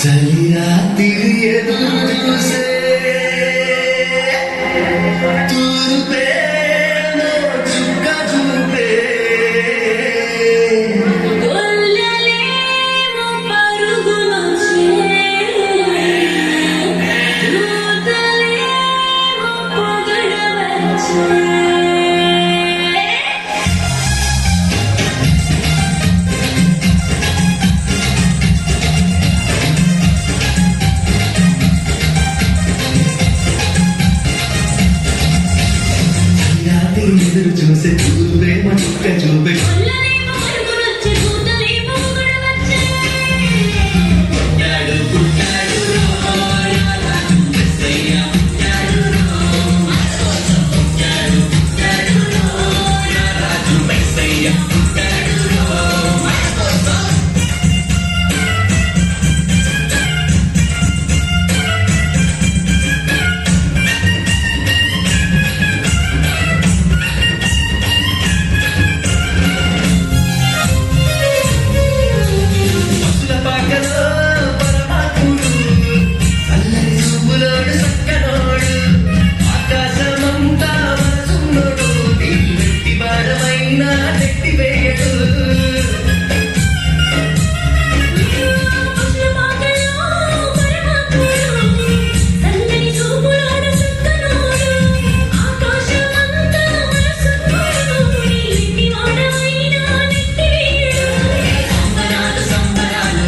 చలిరాత్రి ఎదురు చూసే తూర్పేనో చుక్క చూపే గొల్లలేమో పరుగునొచ్చే దూతలేమో పొగడవచ్చే ఎదురు చూసే తూర్పేమో చుక్క చూపే గొల్లలేమో పరుగునొచ్చే దూతలేమో పొగడవచ్చే పుట్టాడు పుట్టాడు రారాజు మెస్సయ్య పుట్టాడు పుట్టాడు పుట్టాడు రారాజు మెస్సయ్య పుట్టాడు పక్కలో పరమాత్ముడు అల్లరి చూపులోడు చక్కనోడు ఆకాశమంతా మనసున్నోడు వెట్టి వాడమైనా నెట్టి వేయడు పక్షపాతలో పరమాత్ముడు సన్నని చూపులోడు చక్కనోడు ఆకాశమంతా మనసున్నోడు ఇంటి వాడమైనా నెట్టివేయడు సంబరాలు సంబరాలు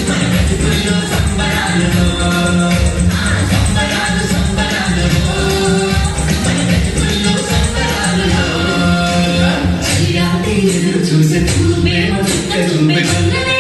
మన బ్రతుకుల్లో సంబరాలు సంబరాలు సంబరాలు మన బ్రతుకుల్లో సంబరాలు చలిరాత్రి ఎదురు చూసే చూపేమో చుక్క చూపే